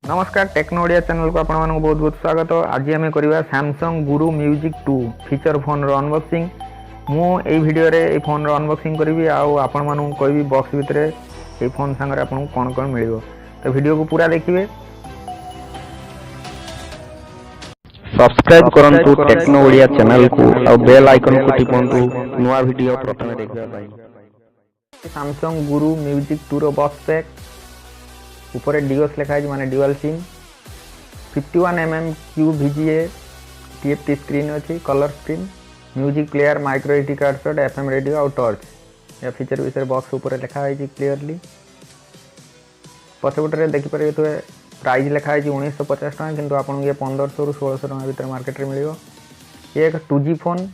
नमस्कार techno Odia channel को आपण मानक बहुत बहुत स्वागत। आज आम करवा Samsung Guru music 2 feature phone रो अनबॉक्सिंग। मु ए वीडियो रे ए फोन रो अनबॉक्सिंग करी आपण मानक कहबी बॉक्स भितर ए फोन संगे आपन कोन कोन मिलिबो, तो वीडियो को पूरा देखिए। सब्सक्राइब करंतु टेक्नो ओडिया चैनल को और बेल आइकन को टिपंतु नया वीडियो प्रथम देखबा पाई। सैमसंग गुरु म्यूजिक 2 रो बॉक्स पैक ऊपर डिओस लिखा है माने dual SIM 51mm Q VGA TFT screen अच्छी colour screen music player micro SD card slot FM radio और टॉर्च या फीचर विषय बॉक्स ऊपर लिखा है क्लियरली। पछपटे देखिपारे तो प्राइस लिखा है 1950 टका किंतु आपन ये 1500 रु 1600 टका भीतर मार्केट रे मिलियो। ये एक 2G फोन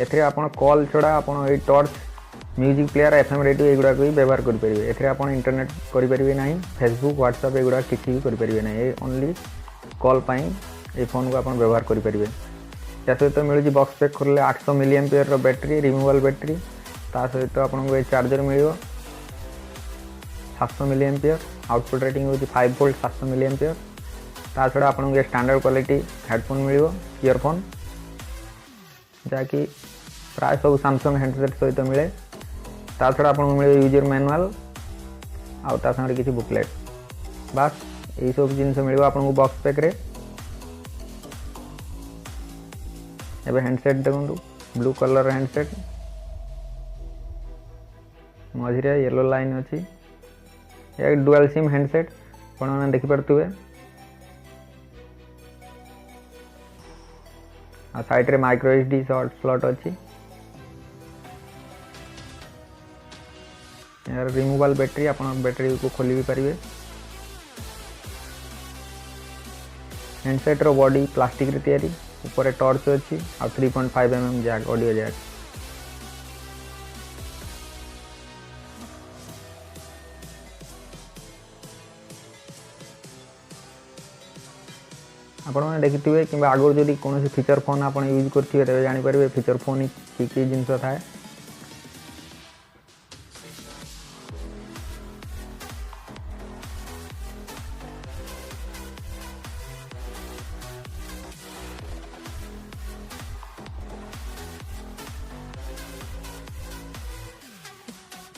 एथरे आपन कॉल छड़ा आपन ए torch music player FM radio एगुड़ा भी व्यवहार करेंगे। एथे आप इंटरनेट करेंगे ना, फेसबुक व्हाट्सएप एगुड़ा किसी भी करेंगे ना, ये ओनली कॉल पाई ये फोन को आप व्यवहार करेंगे। या सहित मिलूँ बॉक्स पैक खोलिले 800 mAh बैटेरी रिमूवेबल बैटेरी, ता सहित आपको चार्जर मिल 700 mAh, आउटपुट रेटिंग हो 5 वोल्ट 700 mAh। ता छड़ा आपको स्टैंडर्ड क्वालिटी हेडफोन मिल ईयरफोन जहाँकि प्राय सब सैमसंग हैंडसेट सहित मिले। ता छड़ा आपको मिले यूजर मैनुअल आउ ता संगे किसी बुकलेट, बस यही सब जिन मिल आपको बॉक्स पैक रे। एबे हैंडसेट देखो ब्लू कलर हैंडसेट मझे येलो लाइन अच्छी, एक डुअल सिम हैंडसेट आपने देखिपे। आ साइड रे माइक्रो एसडी स्लॉट अच्छी, यार रिमूवेबल बैटेरी आप बैटेरी को खोली भी पारे। हैंडसेट रो बॉडी प्लास्टिक रे तैयारी, ऊपर टॉर्च अच्छी आ 3.5mm जैक ऑडियो जैक। आपने देखिए कि आगुरी जदि कौन फीचर फोन आप यूज करेंगे तेज जानीपर फीचर फोन कि जिनस थाए।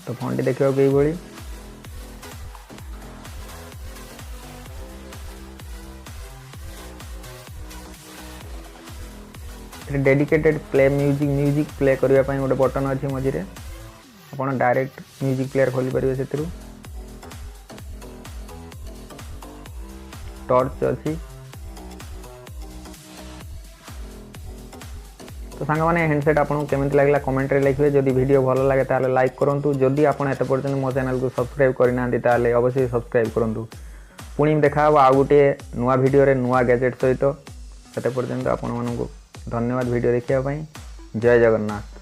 तो फोन टी देखा यही डेडिकेटेड प्ले म्यूजिक प्ले करने गोटे बटन अच्छी मझे आप डायरेक्ट म्यूजिक प्लेयर खोली पारे। से टॉर्च अच्छी। तो सांग मैंने हैंडसेट आपको केमी लगे कमेंट रे लिखे। जदि वीडियो भल लगे ताले लाइक करूँ। जदि आप एत पर्यटन मो चैनल को सब्सक्राइब करना ताले अवश्य सब्सक्राइब करूँ। पुणी देखा आउ गोटे नुआ वीडियो रे नुआ गैजेट सहित। एत पर्यटन आपण मानक धन्यवाद वीडियो देखिया। जय जगन्नाथ।